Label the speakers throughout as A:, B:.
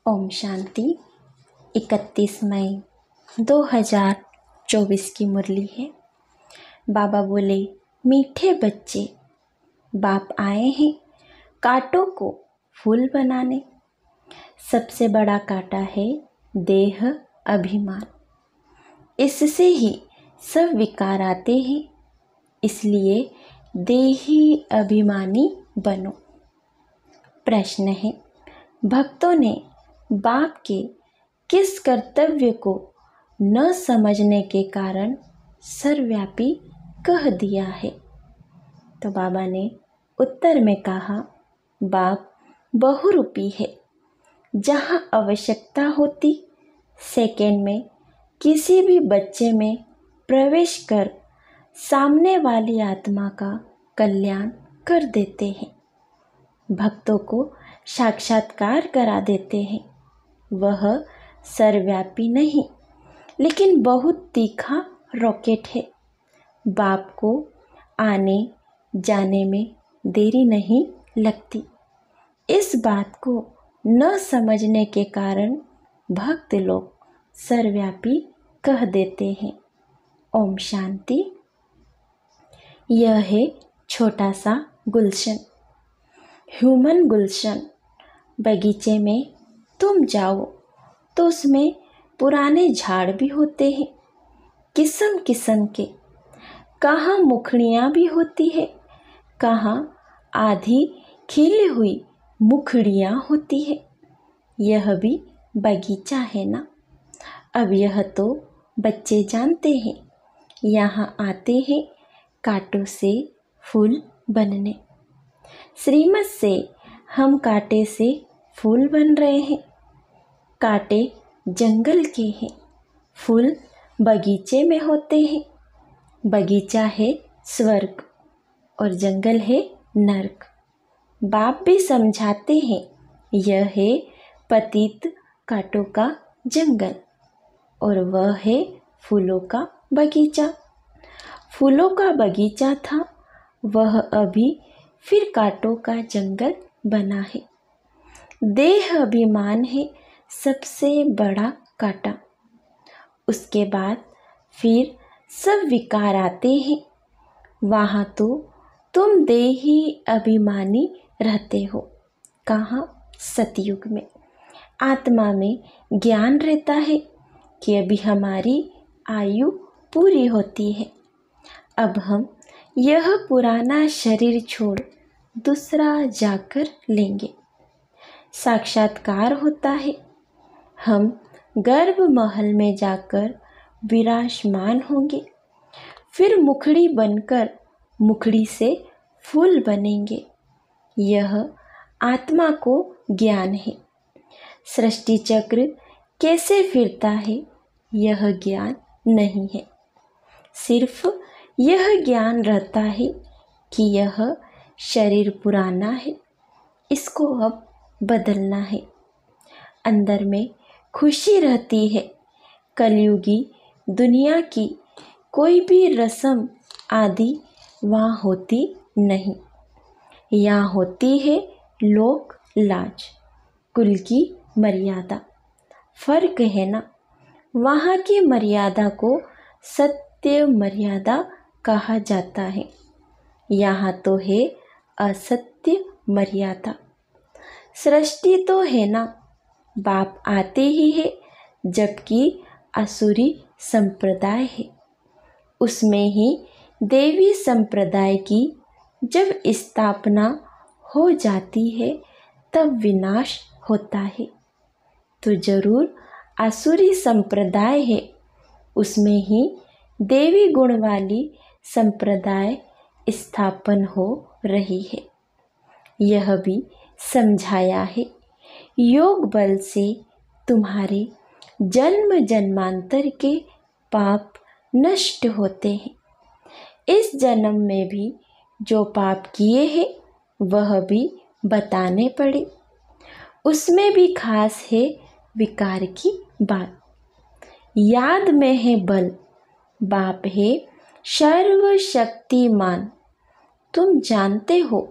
A: ओम शांति। 31 मई 2024 की मुरली है। बाबा बोले, मीठे बच्चे, बाप आए हैं कांटों को फूल बनाने। सबसे बड़ा कांटा है देह अभिमान। इससे ही सब विकार आते हैं, इसलिए देही अभिमानी बनो। प्रश्न है, भक्तों ने बाप के किस कर्तव्य को न समझने के कारण सर्वव्यापी कह दिया है? तो बाबा ने उत्तर में कहा, बाप बहुरूपी है। जहाँ आवश्यकता होती सेकंड में किसी भी बच्चे में प्रवेश कर सामने वाली आत्मा का कल्याण कर देते हैं, भक्तों को साक्षात्कार करा देते हैं। वह सर्वव्यापी नहीं, लेकिन बहुत तीखा रॉकेट है। बाप को आने जाने में देरी नहीं लगती। इस बात को न समझने के कारण भक्त लोग सर्वव्यापी कह देते हैं। ओम शांति। यह है छोटा सा गुलशन, ह्यूमन गुलशन। बगीचे में तुम जाओ तो उसमें पुराने झाड़ भी होते हैं, किस्म किस्म के। कहाँ मुखड़ियाँ भी होती है, कहाँ आधी खिली हुई मुखड़ियाँ होती है। यह भी बगीचा है ना। अब यह तो बच्चे जानते हैं। यहाँ आते हैं कांटों से फूल बनने। श्रीमत से हम कांटे से फूल बन रहे हैं। कांटे जंगल के हैं, फूल बगीचे में होते हैं। बगीचा है स्वर्ग और जंगल है नरक। बाप भी समझाते हैं, यह है पतित कांटों का जंगल और वह है फूलों का बगीचा। फूलों का बगीचा था, वह अभी फिर कांटों का जंगल बना है। देह अभिमान है सबसे बड़ा कांटा। उसके बाद फिर सब विकार आते हैं। वहाँ तो तुम देही अभिमानी रहते हो। कहाँ? सतयुग में। आत्मा में ज्ञान रहता है कि अभी हमारी आयु पूरी होती है। अब हम यह पुराना शरीर छोड़ दूसरा जाकर लेंगे। साक्षात्कार होता है। हम गर्भ महल में जाकर विराजमान होंगे। फिर मुखड़ी बनकर मुखड़ी से फूल बनेंगे। यह आत्मा को ज्ञान है। सृष्टि चक्र कैसे फिरता है, यह ज्ञान नहीं है। सिर्फ यह ज्ञान रहता है कि यह शरीर पुराना है, इसको अब बदलना है। अंदर में खुशी रहती है। कलयुगी दुनिया की कोई भी रस्म आदि वहाँ होती नहीं। यहाँ होती है लोक लाज, कुल की मर्यादा। फर्क है ना। वहाँ की मर्यादा को सत्य मर्यादा कहा जाता है। यहाँ तो है असत्य मर्यादा। सृष्टि तो है ना, बाप आते ही है, जबकि असुरी संप्रदाय है। उसमें ही देवी संप्रदाय की जब स्थापना हो जाती है तब विनाश होता है। तो जरूर असुरी संप्रदाय है, उसमें ही देवी गुण वाली संप्रदाय स्थापन हो रही है। यह भी समझाया है, योग बल से तुम्हारे जन्म जन्मांतर के पाप नष्ट होते हैं। इस जन्म में भी जो पाप किए हैं वह भी बताने पड़े। उसमें भी खास है विकार की बात। याद में है बल, बाप है सर्वशक्तिमान। तुम जानते हो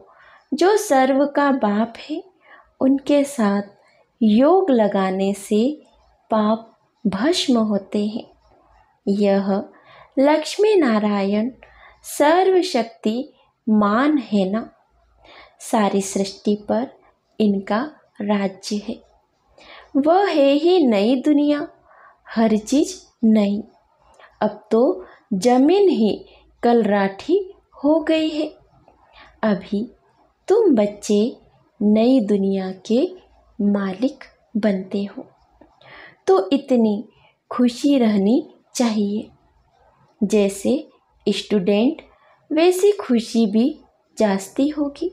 A: जो सर्व का बाप है, उनके साथ योग लगाने से पाप भस्म होते हैं। यह लक्ष्मी नारायण सर्वशक्तिमान है ना। सारी सृष्टि पर इनका राज्य है। वह है ही नई दुनिया, हर चीज नई। अब तो जमीन ही कलराठी हो गई है। अभी तुम बच्चे नई दुनिया के मालिक बनते हो, तो इतनी खुशी रहनी चाहिए। जैसे स्टूडेंट वैसी खुशी भी जास्ती होगी।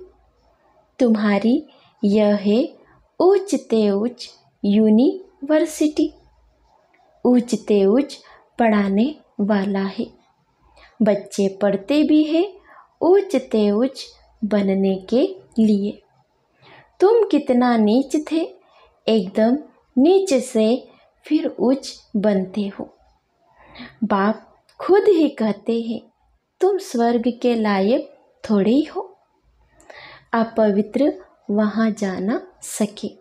A: तुम्हारी यह है उच्च ते उच्च यूनिवर्सिटी। उच्च ते उच्च पढ़ाने वाला है। बच्चे पढ़ते भी हैं उच्च ते उच्च बनने के लिए। तुम कितना नीच थे, एकदम नीच से फिर उच्च बनते हो। बाप खुद ही कहते हैं तुम स्वर्ग के लायक थोड़े ही हो, अपवित्र वहाँ जा ना सके।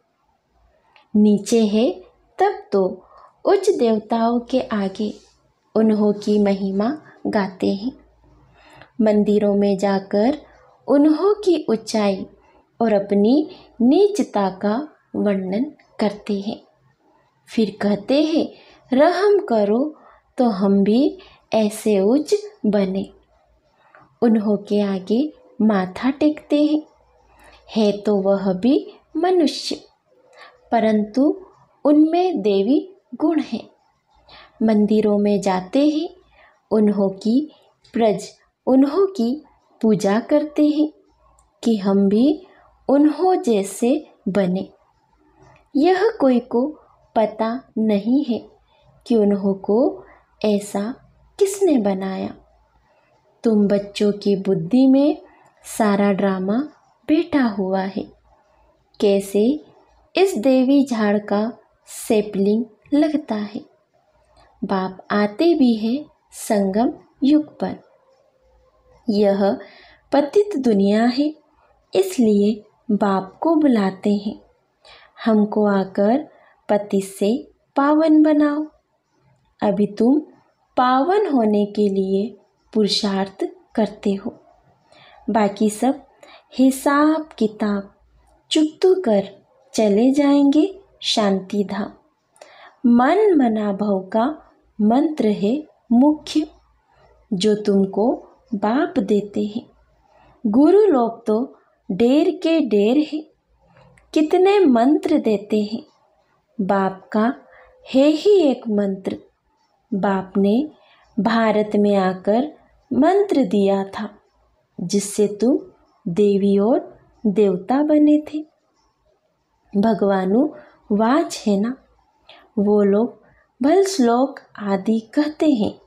A: नीचे है तब तो उच्च देवताओं के आगे उन्हों की महिमा गाते हैं। मंदिरों में जाकर उन्हों की ऊंचाई और अपनी नीचता का वर्णन करते हैं। फिर कहते हैं रहम करो तो हम भी ऐसे उच्च बने। उन्हों के आगे माथा टेकते हैं। है तो वह भी मनुष्य, परंतु उनमें देवी गुण है। मंदिरों में जाते हैं, उन्हों की पूजा करते हैं कि हम भी उन्हों जैसे बने। यह कोई को पता नहीं है कि उन्हों को ऐसा किसने बनाया। तुम बच्चों की बुद्धि में सारा ड्रामा बैठा हुआ है। कैसे इस देवी झाड़ का सैपलिंग लगता है। बाप आते भी है संगम युग पर। यह पतित दुनिया है, इसलिए बाप को बुलाते हैं हमको आकर पतित से पावन बनाओ। अभी तुम पावन होने के लिए पुरुषार्थ करते हो। बाकी सब हिसाब किताब चुकतू कर चले जाएंगे शांति धाम। मन मना भव का मंत्र है मुख्य, जो तुमको बाप देते हैं। गुरु लोग तो ढेर के ढेर है, कितने मंत्र देते हैं। बाप का है ही एक मंत्र। बाप ने भारत में आकर मंत्र दिया था, जिससे तुम देवी और देवता बने थे। भगवानु वाच है ना। वो लोग भल श्लोक आदि कहते हैं,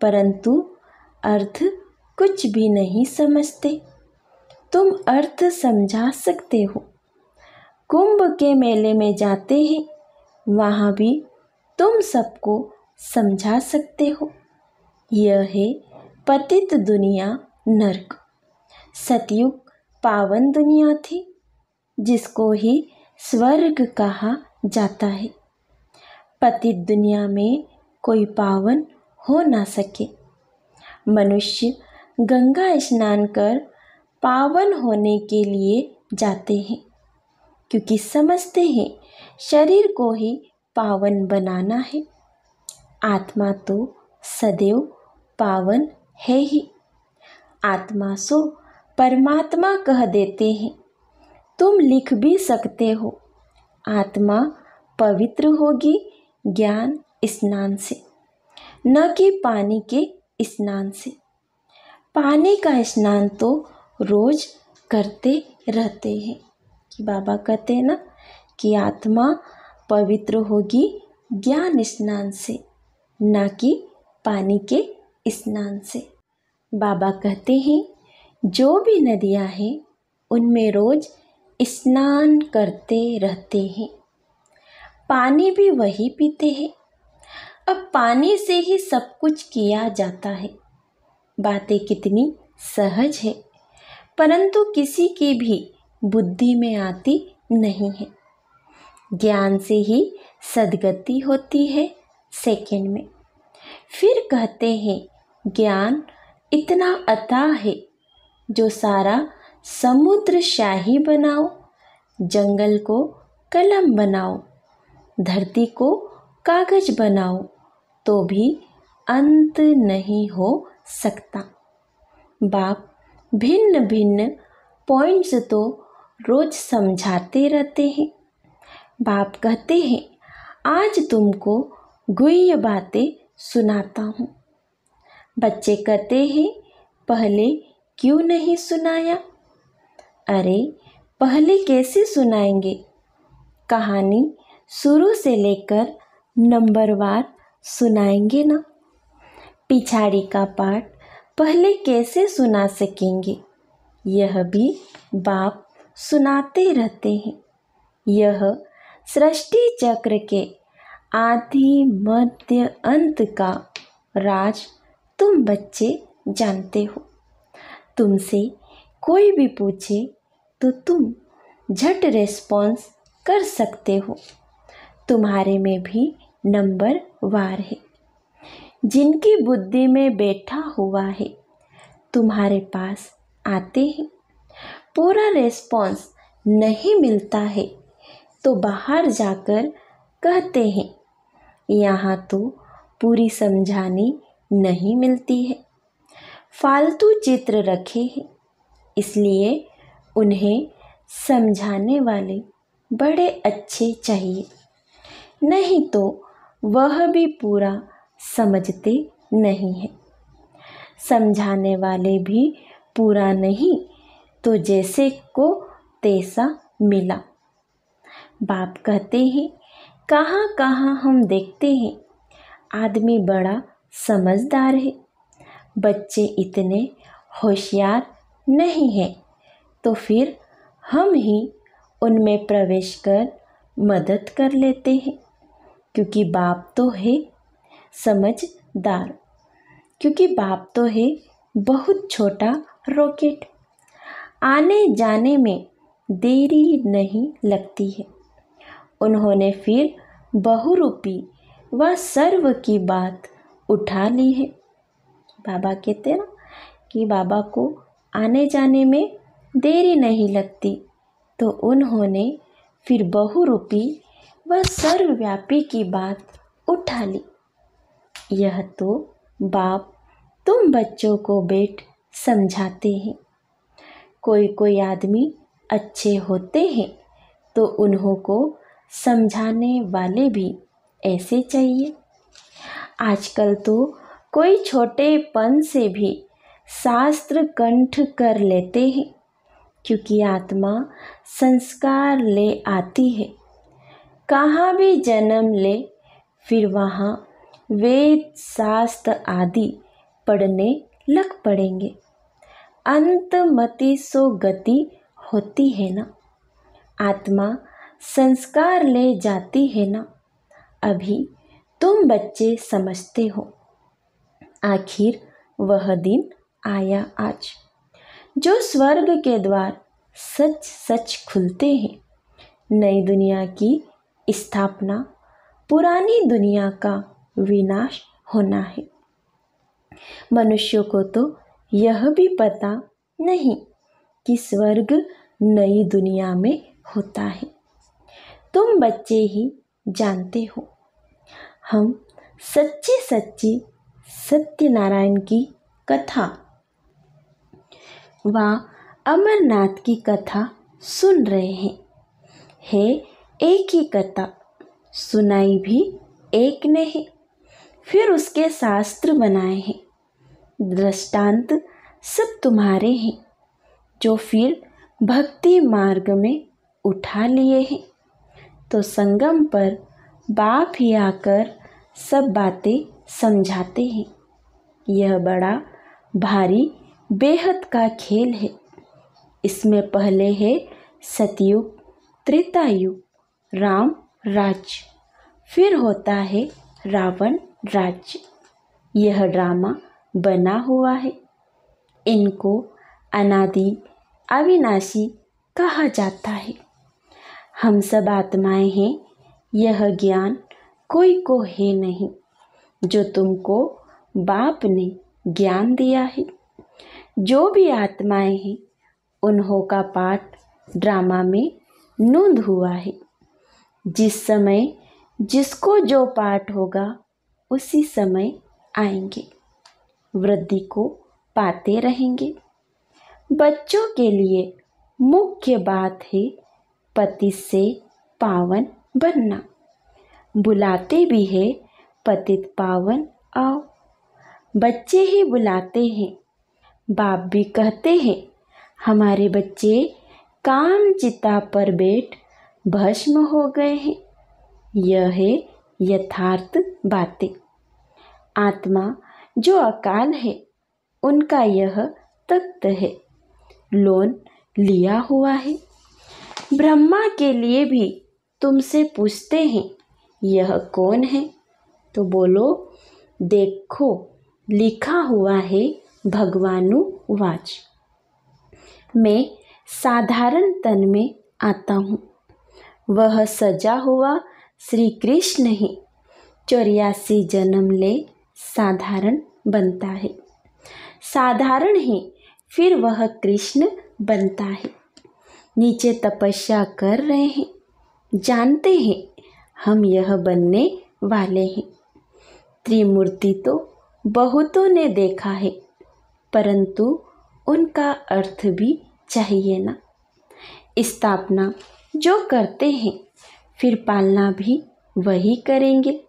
A: परंतु अर्थ कुछ भी नहीं समझते। तुम अर्थ समझा सकते हो। कुंभ के मेले में जाते हैं, वहाँ भी तुम सबको समझा सकते हो। यह है पतित दुनिया नरक। सतयुग पावन दुनिया थी, जिसको ही स्वर्ग कहा जाता है। पतित दुनिया में कोई पावन हो ना सके। मनुष्य गंगा स्नान कर पावन होने के लिए जाते हैं, क्योंकि समझते हैं शरीर को ही पावन बनाना है। आत्मा तो सदैव पावन है ही। आत्मा सो परमात्मा कह देते हैं। तुम लिख भी सकते हो, आत्मा पवित्र होगी ज्ञान स्नान से, न कि पानी के स्नान से। पानी का स्नान तो रोज करते रहते हैं, कि बाबा कहते हैं ना कि आत्मा पवित्र होगी ज्ञान स्नान से, न कि पानी के स्नान से। बाबा कहते हैं जो भी नदियाँ हैं उनमें रोज स्नान करते रहते हैं। पानी भी वही पीते हैं। अब पानी से ही सब कुछ किया जाता है। बातें कितनी सहज है, परंतु किसी की भी बुद्धि में आती नहीं है। ज्ञान से ही सद्गति होती है सेकंड में। फिर कहते हैं ज्ञान इतना अथाह है जो सारा समुद्र शाही बनाओ, जंगल को कलम बनाओ, धरती को कागज बनाओ तो भी अंत नहीं हो सकता। बाप भिन्न भिन्न पॉइंट्स तो रोज समझाते रहते हैं। बाप कहते हैं आज तुमको गुह्य बातें सुनाता हूँ। बच्चे कहते हैं पहले क्यों नहीं सुनाया? अरे पहले कैसे सुनाएंगे? कहानी शुरू से लेकर नंबरवार सुनाएंगे ना। पिछाड़ी का पाठ पहले कैसे सुना सकेंगे? यह भी बाप सुनाते रहते हैं। यह सृष्टि चक्र के आदि मध्य अंत का राज तुम बच्चे जानते हो। तुमसे कोई भी पूछे तो तुम झट रिस्पॉन्स कर सकते हो। तुम्हारे में भी नंबर वार है। जिनकी बुद्धि में बैठा हुआ है तुम्हारे पास आते हैं। पूरा रिस्पॉन्स नहीं मिलता है तो बाहर जाकर कहते हैं यहाँ तो पूरी समझानी नहीं मिलती है। फालतू चित्र रखे हैं इसलिए उन्हें समझाने वाले बड़े अच्छे चाहिए, नहीं तो वह भी पूरा समझते नहीं है। समझाने वाले भी पूरा नहीं तो जैसे को तैसा मिला। बाप कहते हैं कहाँ कहाँ हम देखते हैं आदमी बड़ा समझदार है, बच्चे इतने होशियार नहीं हैं, तो फिर हम ही उनमें प्रवेश कर मदद कर लेते हैं। क्योंकि बाप तो है समझदार, क्योंकि बाप तो है बहुत छोटा रॉकेट, आने जाने में देरी नहीं लगती है। उन्होंने फिर बहुरूपी व सर्व की बात उठा ली है। बाबा कहते हैं ना कि बाबा को आने जाने में देरी नहीं लगती, तो उन्होंने फिर बहुरूपी व सर्वव्यापी की बात उठा ली। यह तो बाप तुम बच्चों को बैठ समझाते हैं। कोई कोई आदमी अच्छे होते हैं तो उन्हों को समझाने वाले भी ऐसे चाहिए। आजकल तो कोई छोटेपन से भी शास्त्र कंठ कर लेते हैं, क्योंकि आत्मा संस्कार ले आती है। कहाँ भी जन्म ले फिर वहाँ वेद शास्त्र आदि पढ़ने लग पड़ेंगे। अंतमति सो गति होती है ना। आत्मा संस्कार ले जाती है ना। अभी तुम बच्चे समझते हो। आखिर वह दिन आया आज जो स्वर्ग के द्वार सच सच खुलते हैं। नई दुनिया की स्थापना, पुरानी दुनिया का विनाश होना है। मनुष्यों को तो यह भी पता नहीं कि स्वर्ग नई दुनिया में होता है। तुम बच्चे ही जानते हो। हम सच्ची सच्ची सत्यनारायण की कथा व अमरनाथ की कथा सुन रहे हैं। है एक ही कथा, सुनाई भी एक ने है, फिर उसके शास्त्र बनाए हैं। दृष्टांत सब तुम्हारे हैं जो फिर भक्ति मार्ग में उठा लिए हैं। तो संगम पर बाप ही आकर सब बातें समझाते हैं। यह बड़ा भारी बेहद का खेल है। इसमें पहले है सतयुग, त्रेतायुग, राम राज्य, फिर होता है रावण राज्य। यह ड्रामा बना हुआ है। इनको अनादि अविनाशी कहा जाता है। हम सब आत्माएं हैं, यह ज्ञान कोई को है नहीं जो तुमको बाप ने ज्ञान दिया है। जो भी आत्माएं हैं उन्हों का पाठ ड्रामा में नोंद हुआ है। जिस समय जिसको जो पाठ होगा उसी समय आएंगे, वृद्धि को पाते रहेंगे। बच्चों के लिए मुख्य बात है पतित से पावन बनना। बुलाते भी है पतित पावन आओ। बच्चे ही बुलाते हैं, बाप भी कहते हैं हमारे बच्चे काम चिता पर बैठ भस्म हो गए हैं। यह है यथार्थ बातें। आत्मा जो अकाल है उनका यह तख्त है, लोन लिया हुआ है। ब्रह्मा के लिए भी तुमसे पूछते हैं यह कौन है, तो बोलो देखो लिखा हुआ है भगवानुवाच। मैं साधारण तन में आता हूँ, वह सजा हुआ श्री कृष्ण ही 84 जन्म ले साधारण बनता है। साधारण ही फिर वह कृष्ण बनता है। नीचे तपस्या कर रहे हैं, जानते हैं हम यह बनने वाले हैं। त्रिमूर्ति तो बहुतों ने देखा है, परंतु उनका अर्थ भी चाहिए ना। स्थापना जो करते हैं फिर पालना भी वही करेंगे।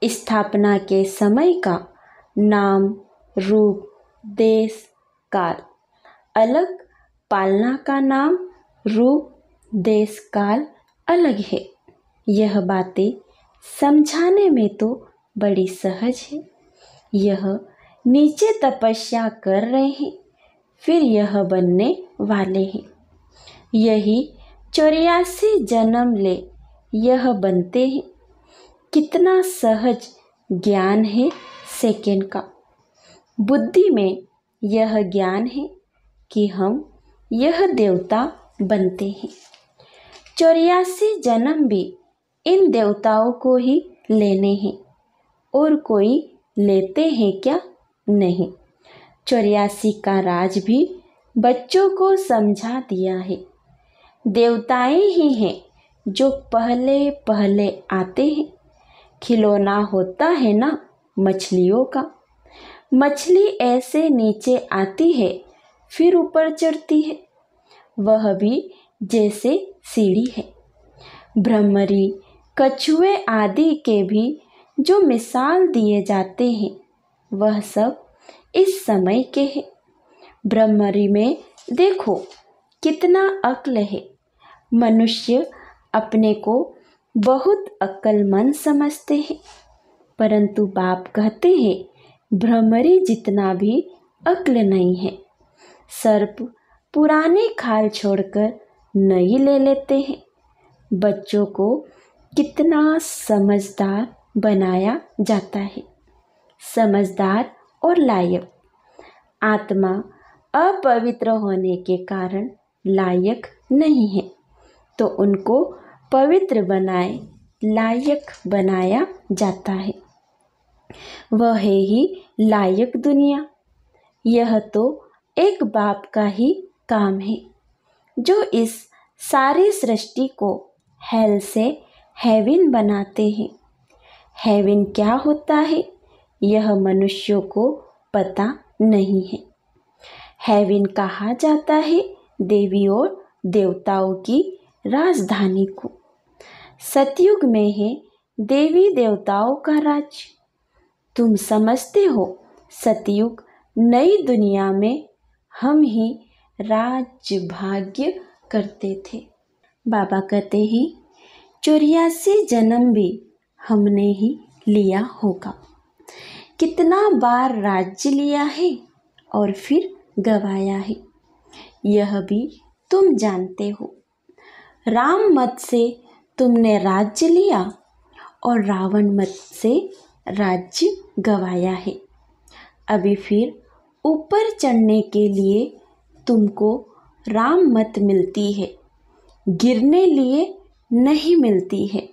A: स्थापना के समय का नाम, रूप, देश, काल अलग, पालना का नाम, रूप, देश, काल अलग है। यह बातें समझाने में तो बड़ी सहज है। यह नीचे तपस्या कर रहे हैं, फिर यह बनने वाले हैं। यही 84 जन्म ले यह बनते हैं। कितना सहज ज्ञान है सेकंड का। बुद्धि में यह ज्ञान है कि हम यह देवता बनते हैं। 84 जन्म भी इन देवताओं को ही लेने हैं, और कोई लेते हैं क्या? नहीं। 84 का राज भी बच्चों को समझा दिया है। देवताएं ही हैं जो पहले पहले आते हैं। खिलौना होता है ना मछलियों का, मछली ऐसे नीचे आती है फिर ऊपर चढ़ती है, वह भी जैसे सीढ़ी है। भ्रमरी, कछुए आदि के भी जो मिसाल दिए जाते हैं वह सब इस समय के हैं। भ्रमरी में देखो कितना अक्ल है। मनुष्य अपने को बहुत अक्लमंद समझते हैं, परंतु बाप कहते हैं भ्रमरी जितना भी अक्ल नहीं है। सर्प पुराने खाल छोड़कर नई ले लेते हैं। बच्चों को कितना समझदार बनाया जाता है, समझदार और लायक। आत्मा अपवित्र होने के कारण लायक नहीं है, तो उनको पवित्र बनाए लायक बनाया जाता है। वह है ही लायक दुनिया। यह तो एक बाप का ही काम है जो इस सारी सृष्टि को हेल से हेवन बनाते हैं। हेवन क्या होता है यह मनुष्यों को पता नहीं है। हेवन कहा जाता है देवी और देवताओं की राजधानी को। सतयुग में है देवी देवताओं का राज्य। तुम समझते हो सतयुग नई दुनिया में हम ही राज्य भाग्य करते थे। बाबा कहते हैं 84 जन्म भी हमने ही लिया होगा। कितना बार राज्य लिया है और फिर गवाया है, यह भी तुम जानते हो। राम मत से तुमने राज्य लिया और रावण मत से राज्य गवाया है। अभी फिर ऊपर चढ़ने के लिए तुमको राम मत मिलती है, गिरने लिए नहीं मिलती है।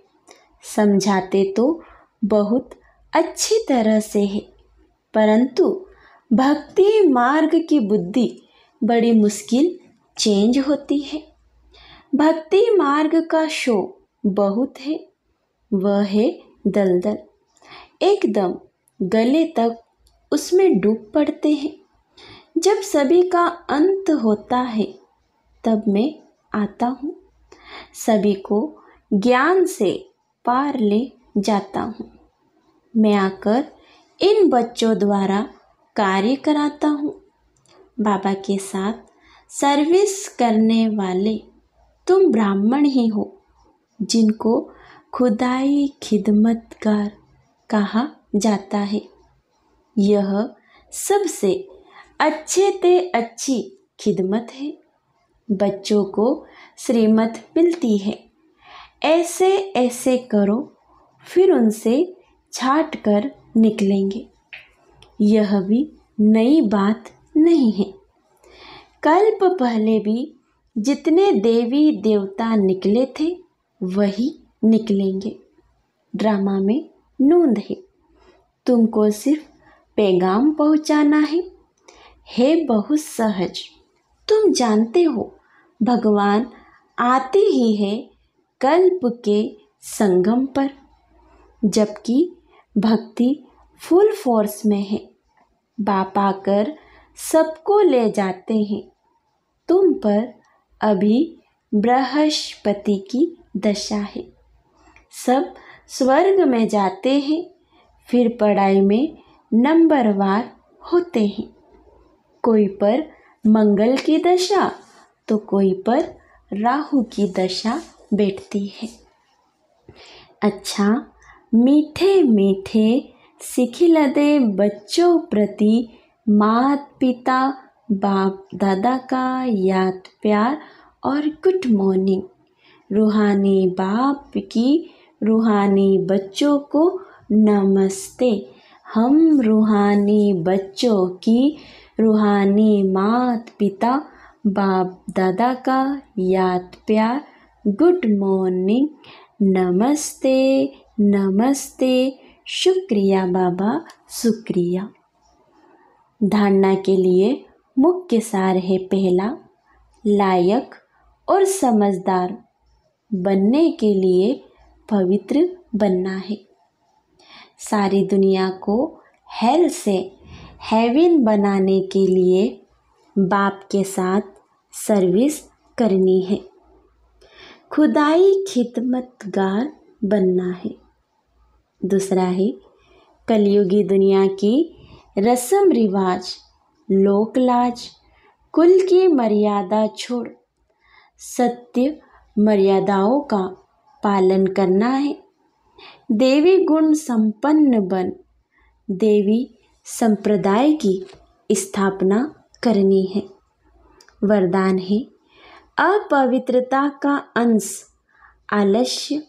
A: समझाते तो बहुत अच्छी तरह से है, परंतु भक्ति मार्ग की बुद्धि बड़ी मुश्किल चेंज होती है। भक्ति मार्ग का शो बहुत है, वह है दलदल, एकदम गले तक उसमें डूब पड़ते हैं। जब सभी का अंत होता है तब मैं आता हूँ, सभी को ज्ञान से पार ले जाता हूँ। मैं आकर इन बच्चों द्वारा कार्य कराता हूँ। बाबा के साथ सर्विस करने वाले तुम ब्राह्मण ही हो, जिनको खुदाई खिदमतगार कहा जाता है। यह सबसे अच्छे ते अच्छी खिदमत है। बच्चों को श्रीमत मिलती है, ऐसे ऐसे करो, फिर उनसे छाट कर निकलेंगे। यह भी नई बात नहीं है। कल्प पहले भी जितने देवी देवता निकले थे वही निकलेंगे। ड्रामा में नूंद है, तुमको सिर्फ पैगाम पहुंचाना है बहुत सहज। तुम जानते हो भगवान आते ही है कल्प के संगम पर, जबकि भक्ति फुल फोर्स में है। बाप आकर सबको ले जाते हैं। तुम पर अभी बृहस्पति की दशा है। सब स्वर्ग में जाते हैं, फिर पढ़ाई में नंबरवार होते हैं। कोई पर मंगल की दशा तो कोई पर राहु की दशा बैठती है। अच्छा, मीठे मीठे सिखिलदे बच्चों प्रति मात पिता बाप दादा का याद प्यार और गुड मॉर्निंग। रूहानी बाप की रूहानी बच्चों को नमस्ते। हम रूहानी बच्चों की रूहानी मात पिता बाप दादा का याद प्यार गुड मॉर्निंग, नमस्ते नमस्ते, शुक्रिया बाबा शुक्रिया। धारणा के लिए मुख्य सार है पहला, लायक और समझदार बनने के लिए पवित्र बनना है। सारी दुनिया को हेल से हेवन बनाने के लिए बाप के साथ सर्विस करनी है। खुदाई खिदमतगार बनना है। दूसरा है, कलयुगी दुनिया की रस्म रिवाज, लोक लाज, कुल की मर्यादा छोड़ सत्य मर्यादाओं का पालन करना है। देवी गुण संपन्न बन देवी संप्रदाय की स्थापना करनी है। वरदान है, अपवित्रता का अंश, आलस्य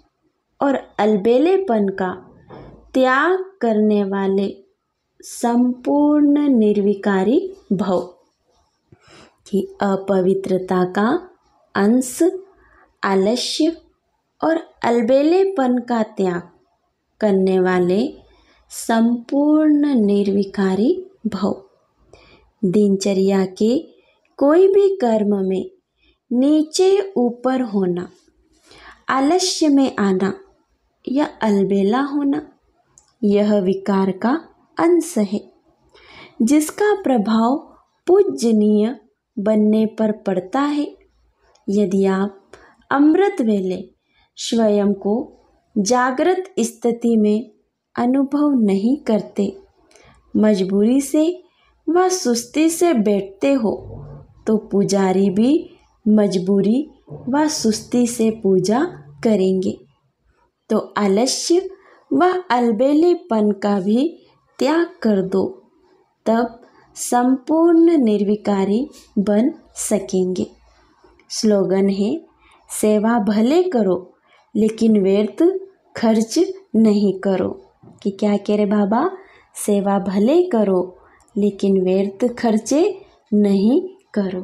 A: और अलबेलेपन का त्याग करने वाले संपूर्ण निर्विकारी भव। कि अपवित्रता का अंश, आलस्य और अलबेलेपन का त्याग करने वाले संपूर्ण निर्विकारी भव। दिनचर्या के कोई भी कर्म में नीचे ऊपर होना, आलस्य में आना या अलबेला होना, यह विकार का अंश है, जिसका प्रभाव पूजनीय बनने पर पड़ता है। यदि आप अमृत वेले स्वयं को जागृत स्थिति में अनुभव नहीं करते, मजबूरी से व सुस्ती से बैठते हो, तो पुजारी भी मजबूरी व सुस्ती से पूजा करेंगे। तो आलस्य व अलबेलेपन का भी त्याग कर दो, तब संपूर्ण निर्विकारी बन सकेंगे। स्लोगन है, सेवा भले करो लेकिन व्यर्थ खर्च नहीं करो। कि क्या कह रहे बाबा, सेवा भले करो लेकिन व्यर्थ खर्चे नहीं करो।